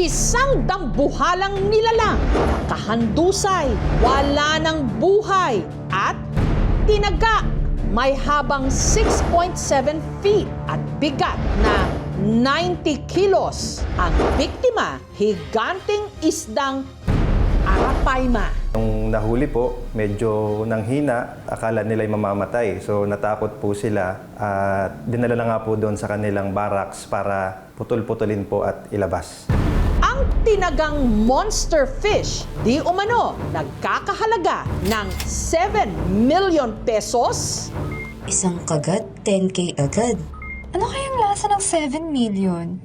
Isang dambuhalang nilalang, kahandusay, wala ng buhay, at tinaga. May habang 6.7 feet at bigat na 90 kilos. Ang biktima, higanting isdang Arapaima. Nung nahuli po, medyo nanghina, akala nila'y mamamatay. So natakot po sila at dinala na nga po doon sa kanilang barracks para putol-putulin po at ilabas. Ang tinagang monster fish, di umano nagkakahalaga ng 7 million pesos. Isang kagat, 10K agad. Ano kayang lasa ng 7 million?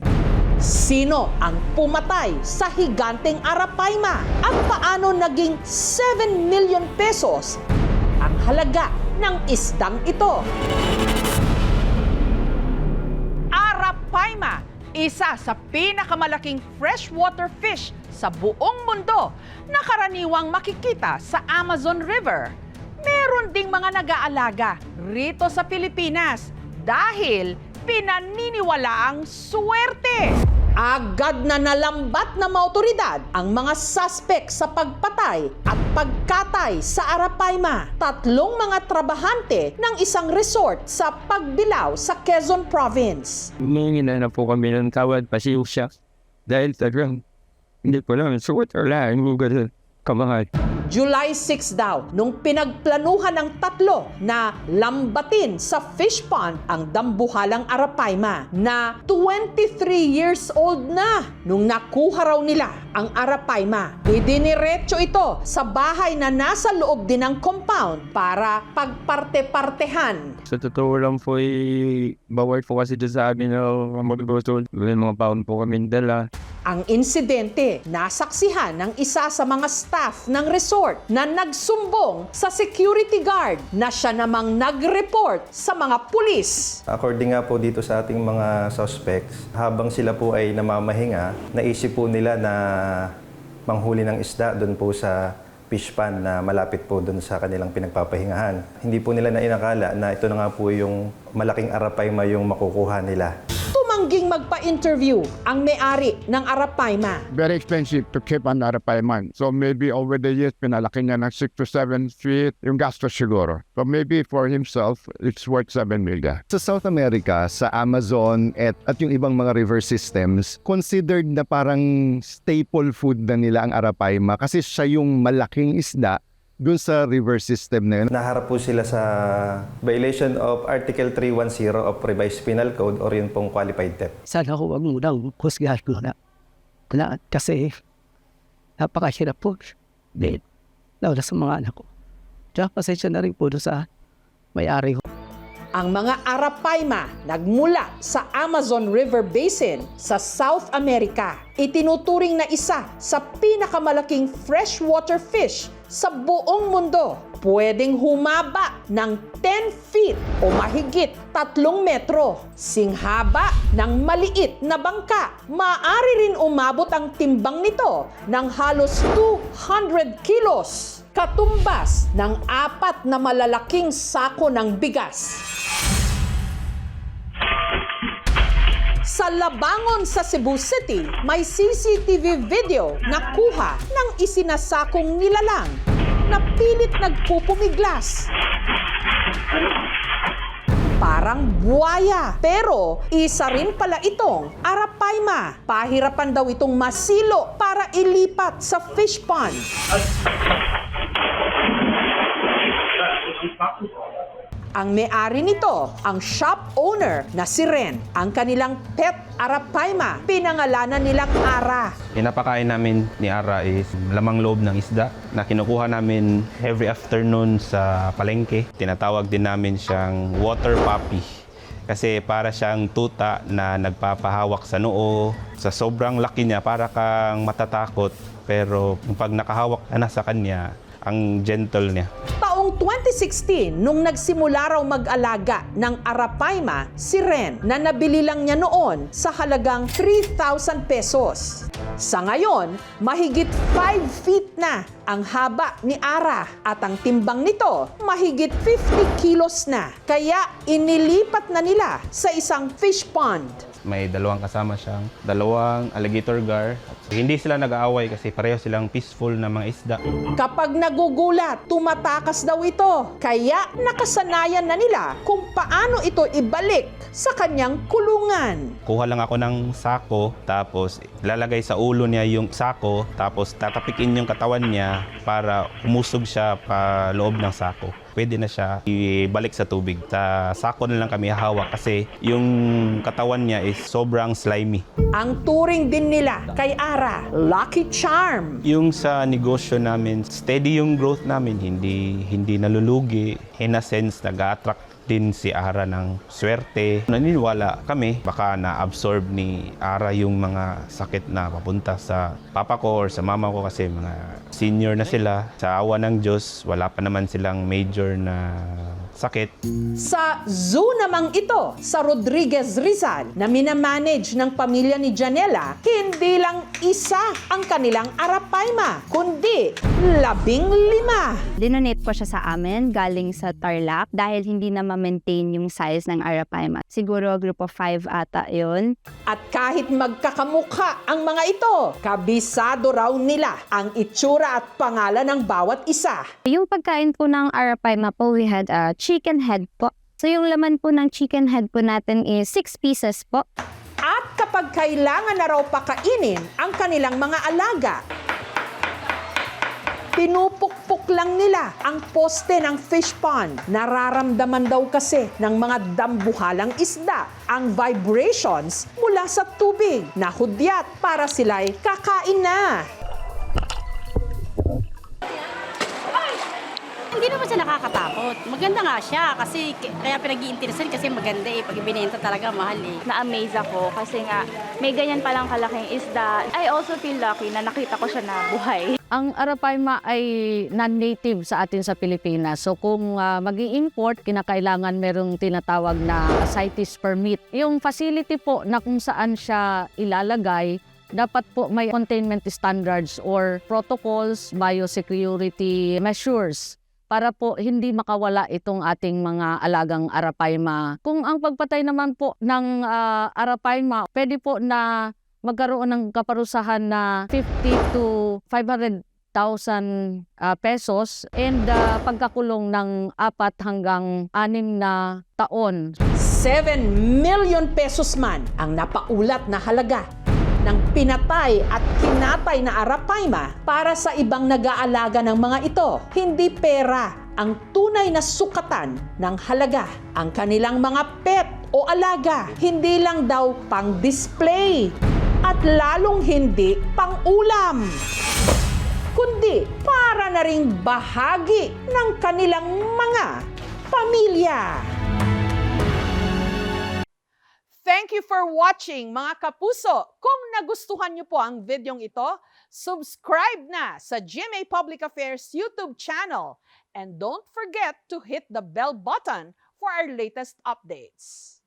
Sino ang pumatay sa higanteng Arapaima? At paano naging 7 million pesos ang halaga ng isdang ito? Arapaima, isa sa pinakamalaking freshwater fish sa buong mundo na karaniwang makikita sa Amazon River. Meron ding mga nag-aalaga rito sa Pilipinas dahil pinaniniwalaang swerte. Agad na nalambat ng mga otoridad ang mga suspect sa pagpatay at pagkatay sa Arapaima. 3 mga trabahante ng isang resort sa Pagbilao sa Quezon Province. Humingi na po kami ng tawad, pasiyusya. Dahil talagang hindi po namin suot or lahat, hindi ganun kamahal. July 6 daw, nung pinagplanuhan ng 3 na lambatin sa fish pond ang dambuhalang Arapaima na 23 years old na nung nakuha raw nila ang Arapaima. Idiniretso ito sa bahay na nasa loob din ng compound para pagparte-partehan. Sa totoo lang po, bawal po kasi dyan sa amin na mag-gusol. May mga baon po kami dala. Ang insidente, nasaksihan ng isa sa mga staff ng resort na nagsumbong sa security guard na siya namang nag-report sa mga pulis. According nga po dito sa ating mga suspects, habang sila po ay namamahinga, naisip po nila na manghuli ng isda doon po sa fish pond na malapit po doon sa kanilang pinagpapahingahan. Hindi po nila nainakala na ito na nga po yung malaking Arapaima yung makukuha nila. Tumangging magpa-interview ang may-ari ng Arapaima. Very expensive to keep an Arapaima. So maybe over the years, pinalaki niya ng 6 to 7 feet yung gastos siguro. So maybe for himself, it's worth 7 million. Sa South America, sa Amazon at yung ibang mga river systems, considered na parang staple food na nila ang Arapaima kasi siya yung malaking isda dun sa river system na yun. Naharap po sila sa violation of Article 310 of Revised Penal Code or yun pong qualified theft. Sana ko wag munang husgahan ko na. Kasi napakahirap po. Lalo sa mga anak ko. Tsaka pasensya na rin po sa may-ari ko. Ang mga Arapaima nagmula sa Amazon River Basin sa South America. Itinuturing na isa sa pinakamalaking freshwater fish sa buong mundo. Pwedeng humaba ng 10 feet o mahigit 3 metro. Singhaba ng maliit na bangka. Maaari rin umabot ang timbang nito ng halos 200 kilos. Katumbas ng 4 na malalaking sako ng bigas. Sa Labangon sa Cebu City, may CCTV video na kuha ng isinasakong nilalang na pilit nagpupumiglas. Parang buwaya, pero isa rin pala itong Arapaima. Pahirapan daw itong masilo para ilipat sa fish pond. Ang may-ari nito, ang shop owner na si Ren. Ang kanilang pet Arapaima, pinangalanan nilang Ara. Pinapakain namin ni Ara is lamang loob ng isda na kinukuha namin every afternoon sa palengke. Tinatawag din namin siyang water puppy kasi para siyang tuta na nagpapahawak sa noo. Sa sobrang laki niya, para kang matatakot, pero pag nakahawak ka na sa kanya, ang gentle niya. Taong 2016, nung nagsimula raw mag-alaga ng Arapaima, si Ren na nabili lang niya noon sa halagang 3,000 pesos. Sa ngayon, mahigit 5 feet na ang haba ni Ara at ang timbang nito mahigit 50 kilos na. Kaya inilipat na nila sa isang fish pond. May dalawang kasama siyang dalawang alligator gar. Hindi sila nag-aaway kasi pareho silang peaceful na mga isda. Kapag nagugulat, tumatakas daw ito. Kaya nakasanayan na nila kung paano ito ibalik sa kanyang kulungan. Kuha lang ako ng sako, tapos lalagay sa ulo niya yung sako, tapos tatapikin yung katawan niya para umusog siya pa loob ng sako. Pwede na siya ibalik sa tubig. Sa sako na lang kami hahawak kasi yung katawan niya is sobrang slimy. Ang turing din nila kay Ara, Lucky Charm. Yung sa negosyo namin, steady yung growth namin, hindi nalulugi. In a sense, nag-attract din si Ara ng swerte. Naniniwala kami, baka na-absorb ni Ara yung mga sakit na papunta sa papa ko or sa mama ko kasi mga senior na sila. Sa awa ng Diyos, wala pa naman silang major na sakit. Sa zoo namang ito, sa Rodriguez Rizal, na minamanage ng pamilya ni Janela, hindi lang isa ang kanilang Arapaima, kundi 15. Dinonate po siya sa amin galing sa Tarlac dahil hindi na ma-maintain yung size ng Arapaima. Siguro group of 5 ata yun. At kahit magkakamukha ang mga ito, kabisado raw nila ang itsura at pangalan ng bawat isa. Yung pagkain po ng Arapaima po, we had a chicken head po. So yung laman po ng chicken head po natin is 6 pieces po. At kapag kailangan na raw pakainin ang kanilang mga alaga, pinupukpok lang nila ang poste ng fish pond. Nararamdaman daw kasi ng mga dambuhalang isda ang vibrations mula sa tubig na hudyat para sila'y kakain na. Hindi naman siya nakakatakot. Maganda nga siya kasi kaya pinag-iinteresan kasi maganda eh. Pag ibinenta talaga mahal eh. Na-amaze ako kasi nga may ganyan palang kalaking isda. I also feel lucky na nakita ko siya na buhay. Ang Arapaima ay non-native sa atin sa Pilipinas. So kung mag-i-import, kinakailangan merong tinatawag na CITES permit. Yung facility po na kung saan siya ilalagay, dapat po may containment standards or protocols, biosecurity measures para po hindi makawala itong ating mga alagang Arapaima. Kung ang pagpatay naman po ng Arapaima, pwede po na magkaroon ng kaparusahan na 50 to 500,000 pesos and pagkakulong ng 4 hanggang 6 na taon. 7 million pesos man ang napaulat na halaga ng pinatay at kinatay na Arapaima para sa ibang nag-aalaga ng mga ito. Hindi pera ang tunay na sukatan ng halaga. Ang kanilang mga pet o alaga, hindi lang daw pang-display at lalong hindi pang-ulam, kundi para na ring bahagi ng kanilang mga pamilya. Thank you for watching, mga kapuso. Kung nagustuhan niyo po ang videong ito, subscribe na sa GMA Public Affairs YouTube channel. And don't forget to hit the bell button for our latest updates.